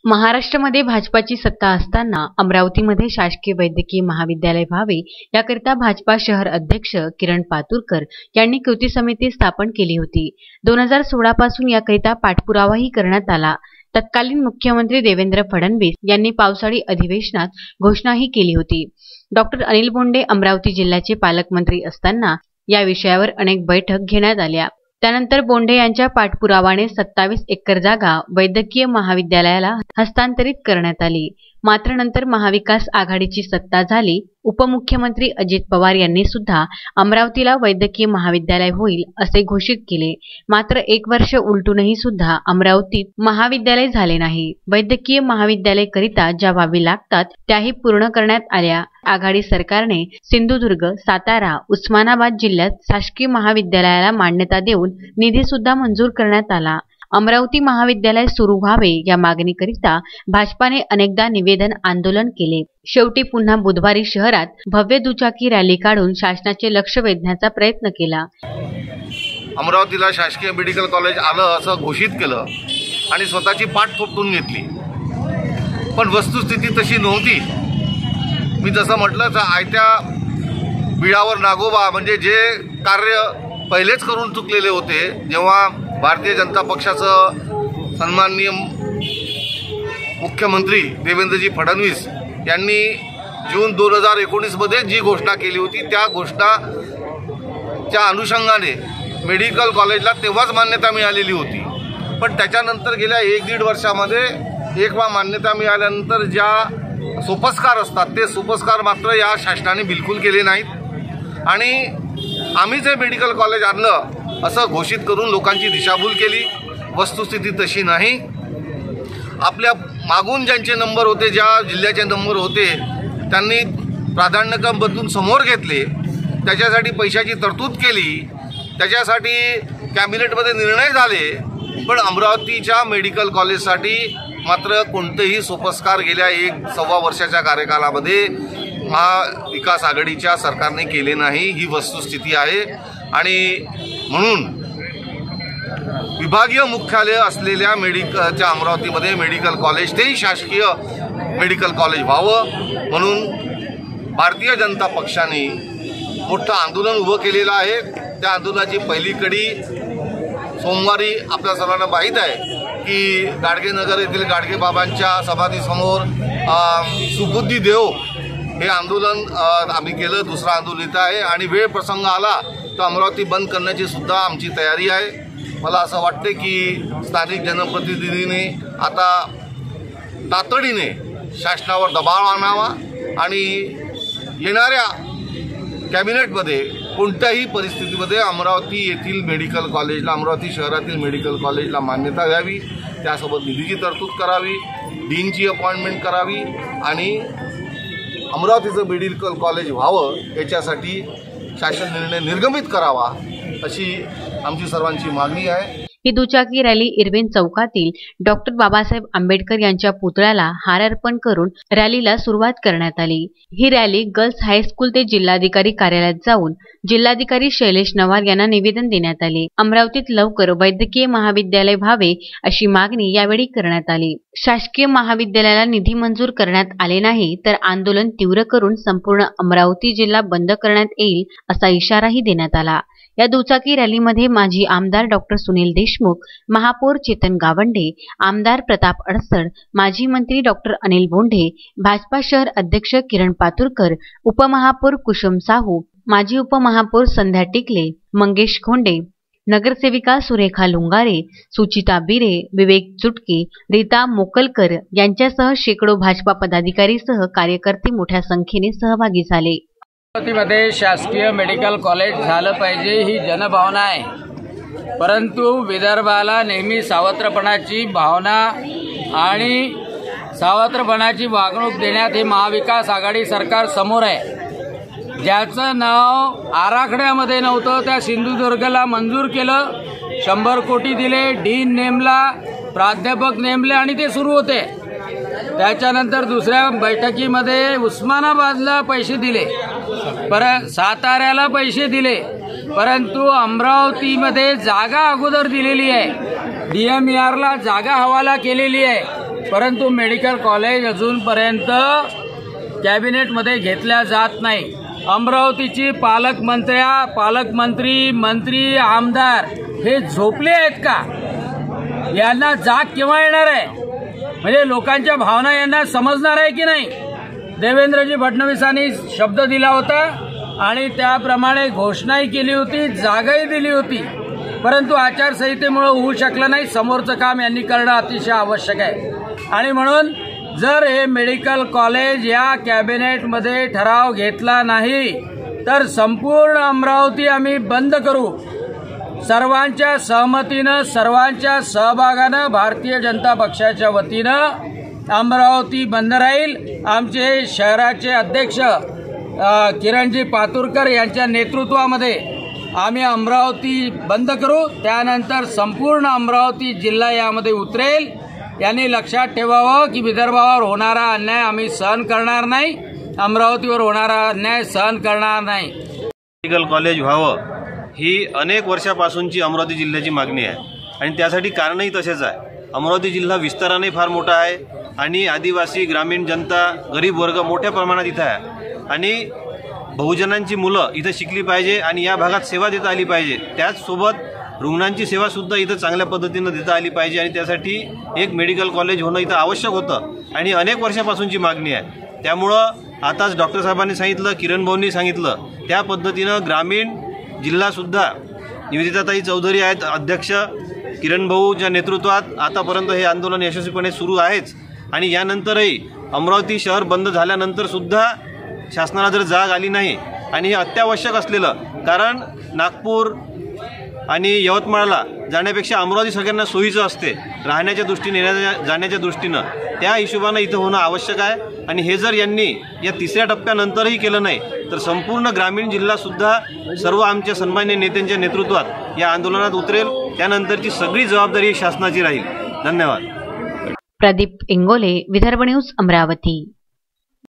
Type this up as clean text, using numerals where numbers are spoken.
महाराष्ट्रामध्ये भाजपाची सत्ता असताना अमरावतीमध्ये शासकीय वैद्यकीय महाविद्यालय व्हावे याकरिता भाजपा शहर अध्यक्ष किरण पातुरकर यांनी कृती समिती स्थापन केली होती। 2016 पासून याकरिता पाठपुरावाही करण्यात आला। तत्कालीन मुख्यमंत्री देवेंद्र फडणवीस यांनी पावसाळी अधिवेशनात घोषणाही केली होती। डॉक्टर अनिल बोंडे अमरावती जिल्ह्याचे पालकमंत्री असताना या विषयावर अनेक बैठक घेण्यात आल्या। त्यानंतर बोंडे यांच्या पाठपुरावाने 27 एकर जागा वैद्यकीय महाविद्यालयाला हस्तांतरित करण्यात आली। मात्र नंतर महाविकास आघाडीची सत्ता झाली। उपमुख्यमंत्री अजित पवार यांनी सुद्धा अमरावतीला वैद्यकीय महाविद्यालय होईल असे घोषित केले। मात्र 1 वर्ष उलटूनही सुद्धा अमरावतीत महाविद्यालय झाले नाही। वैद्यकीय महाविद्यालय करिता ज्या बाबी लागतात त्याही पूर्ण करण्यात आल्या। आघाडी सरकारने सिंधुदुर्ग, सातारा, उस्मानाबाद जिल्ह्यात शासकीय महाविद्यालयाला मान्यता देऊन निधी सुद्धा मंजूर करण्यात आला। अमरावती महाविद्यालय सुरू व्हावे या मागणीकरिता भाजपाने अनेकदा निवेदन आंदोलन केले। शेवटी पुन्हा बुधवारी शहरात भव्य दुचाकी रॅली काढून शासनाचे लक्ष वेधण्याचा प्रयत्न केला। अमरावतीला शासकीय मेडिकल कॉलेज आलं असं घोषित केलं आणि स्वतःची पाठ थोपटून घेतली, पण वस्तुस्थिती तशी नव्हती। मी जसं म्हटलं तर आयत्या बिळावर नागोबा म्हणजे जे कार्य पहिलेच करून चुकलेले होते, जेव्हा भारतीय जनता पक्षाचं सन्माननीय मुख्यमंत्री देवेंद्रजी फडणवीस यांनी जून 2019 मध्ये जी घोषणा केली होती त्या घोषणाच्या अनुषंगाने मेडिकल कॉलेजला तेव्हाच मान्यता मिळालेली होती। पण त्याच्यानंतर गेल्या 1-1.5 वर्षामध्ये एकवा मान्यता मिळाल्यानंतर ज्या सोपस्कार असतात ते सोपस्कार मात्र या शासनाने बिलकुल केले नाहीत आणि आम्हीच हे मेडिकल कॉलेज आणलं असं घोषित करून लोकांची दिशाभूल केली। वस्तुस्थिती तशी नाही। आपल्या मागून ज्यांचे नंबर होते, ज्या जिल्ह्याचे नंबर होते, त्यांनी प्राधान्यक्रम बदलून समोर घेतले, त्याच्यासाठी पैशाची तरतूद केली, त्याच्यासाठी कॅबिनेटमध्ये निर्णय झाले, पण अमरावतीच्या मेडिकल कॉलेजसाठी मात्र कोणतेही सोपस्कार गेल्या 1-1.25 वर्षाच्या कार्यकालामध्ये महाविकास आघाडीच्या सरकारने केले नाही। ही वस्तुस्थिती आहे आणि म्हणून विभागीय मुख्यालय असलेल्या मेडिकलच्या अमरावतीमध्ये मेडिकल कॉलेज तेही शासकीय मेडिकल कॉलेज व्हावं म्हणून भारतीय जनता पक्षाने मोठं आंदोलन उभं केलेलं आहे। त्या आंदोलनाची पहिली कडी सोमवारी आपल्या सर्वांना माहीत आहे की गाडगेनगर येथील गाडगे बाबांच्या समाधीसमोर सुबुद्धी देव हे आंदोलन आम्ही केलं। दुसरं आंदोलन इथं आहे आणि वेळ प्रसंग आला तर अमरावती बंद करण्याची सुद्धा आमची तयारी आहे। मला असं वाटते की स्थानिक जनप्रतिनिधींनी आता तातडीने शासनावर दबाव आणावा आणि येणाऱ्या कॅबिनेटमध्ये कोणत्याही परिस्थितीमध्ये अमरावती येथील मेडिकल कॉलेजला, अमरावती शहरातील मेडिकल कॉलेजला मान्यता द्यावी, त्यासोबत निधीची तरतूद करावी, डीनची अपॉइंटमेंट करावी आणि अमरावतीचं मेडिकल कॉलेज व्हावं याच्यासाठी शासन निर्णय निर्गमित करावा अशी आमची सर्वांची मागणी आहे। ही दुचाकी रॅली इरविन चौकातील डॉक्टर बाबासाहेब आंबेडकर यांच्या पुतळ्याला हार अर्पण करून रॅलीला सुरुवात करण्यात आली। ही रॅली गर्ल्स हायस्कूल ते जिल्हाधिकारी कार्यालयात जाऊन जिल्हाधिकारी शैलेश नवार यांना निवेदन देण्यात आले। अमरावतीत लवकर वैद्यकीय महाविद्यालय व्हावे अशी मागणी यावेळी करण्यात आली। शासकीय महाविद्यालयाला निधी मंजूर करण्यात आले नाही तर आंदोलन तीव्र करून संपूर्ण अमरावती जिल्हा बंद करण्यात येईल असा इशाराही देण्यात आला। या दुचाकी रॅलीमध्ये माजी आमदार डॉक्टर सुनील देशमुख, महापौर चेतन गावंडे, आमदार प्रताप अडसड, माजी मंत्री डॉक्टर अनिल बोंडे, भाजपा शहर अध्यक्ष किरण पातुरकर, उपमहापौर कुसुम साहू, माजी उपमहापौर संध्या टिकले, मंगेश खोंडे, नगरसेविका सुरेखा लुंगारे, सुचिता बिरे, विवेक चुटके, रीता मोकलकर यांच्यासह शेकडो भाजपा पदाधिकारीसह कार्यकर्ते मोठ्या संख्येने सहभागी झाले। अमरावतीमध्ये शासकीय मेडिकल कॉलेज झालं पाहिजे ही जनभावना आहे, परंतु विदर्भाला नेहमी सावत्रपणाची भावना आणि सावत्रपणाची वागणूक देण्यात हे महाविकास आघाडी सरकार समोर आहे। ज्याचं नाव आराखड्यामध्ये नव्हतं त्या सिंधुदुर्गला मंजूर केलं, 100 कोटी दिले, डीन नेमला, प्राध्यापक नेमले आणि ते सुरू होते। त्याच्यानंतर दुसऱ्या बैठकीमध्ये उस्मानाबादला पैसे दिले, परत साताऱ्याला पैसे दिले, परंतु अमरावतीमध्ये जागा अगोदर दिलेली आहे, DMERला जागा हवाला केलेली आहे, परंतु मेडिकल कॉलेज अजूनपर्यंत कॅबिनेटमध्ये घेतल्या जात नाही। अमरावतीची पालकमंत्री, मंत्री, आमदार हे झोपले आहेत का? यांना जाग केव्हा येणार आहे? म्हणजे लोकांच्या भावना यांना समजणार आहे की नाही? देवेंद्रजी फडणवीसांनी शब्द दिला होता आणि त्याप्रमाणे घोषणाही केली होती, जागाही दिली होती, परंतु आचारसंहितेमुळे होऊ शकलं नाही। समोरचं काम यांनी करणं अतिशय आवश्यक आहे आणि म्हणून जर हे मेडिकल कॉलेज या कॅबिनेटमध्ये ठराव घेतला नाही तर संपूर्ण अमरावती आम्ही बंद करू। सर्वांच्या सहमतीनं, सर्वांच्या सहभागानं भारतीय जनता पक्षाच्या वतीनं अमरावती बंद राहील। आमचे शहराचे अध्यक्ष किरणजी पातुरकर यांच्या नेतृत्वामध्ये आम्ही अमरावती बंद करू। त्यानंतर संपूर्ण अमरावती जिल्हा यामध्ये उतरेल। यांनी लक्षात ठेवावं की विदर्भावर होणारा अन्याय आम्ही सहन करणार नाही, अमरावतीवर होणारा अन्याय सहन करणार नाही। मेडिकल कॉलेज व्हावं ही अनेक वर्षापासूनची अमरावती जिल्ह्याची मागणी आहे आणि त्यासाठी कारणही तसेच आहे। अमरावती जिल्हा विस्ताराने फार मोठा आहे आणि आदिवासी, ग्रामीण जनता, गरीब वर्ग मोठ्या प्रमाणात इथं आहे आणि बहुजनांची मुलं इथं शिकली पाहिजे आणि या भागात सेवा देता आली पाहिजे। त्याचसोबत रुग्णांची सेवा सुद्धा इथं चांगल्या पद्धतीनं देता आली पाहिजे आणि त्यासाठी एक मेडिकल कॉलेज होणं इथं आवश्यक होतं आणि अनेक वर्षापासूनची मागणी आहे। त्यामुळं आताच डॉक्टर साहेबांनी सांगितलं, किरण भाऊंनी सांगितलं, त्या पद्धतीनं ग्रामीण जिल्हासुद्धा निवेदिताताई चौधरी आहेत अध्यक्ष, किरण भाऊच्या नेतृत्वात आतापर्यंत हे आंदोलन यशस्वीपणे सुरू आहेच आणि यानंतरही अमरावती शहर बंद झाल्यानंतरसुद्धा शासनाला जर जाग आली नाही आणि हे अत्यावश्यक असलेलं, कारण नागपूर आणि यवतमाळला जाण्यापेक्षा अमरावती सगळ्यांना सोयीचं असते राहण्याच्या दृष्टीने, जाण्याच्या दृष्टीनं, त्या हिशोबानं इथं होणं आवश्यक आहे आणि हे जर यांनी या तिसऱ्या टप्प्यानंतरही केलं नाही तर संपूर्ण ग्रामीण जिल्हासुद्धा सर्व आमच्या सन्मान्य नेत्यांच्या नेतृत्वात या आंदोलनात उतरेल। त्यानंतरची सगळी जबाबदारी शासनाची राहील। धन्यवाद। प्रदीप इंगोले, विदर्भ न्यूज, अमरावती।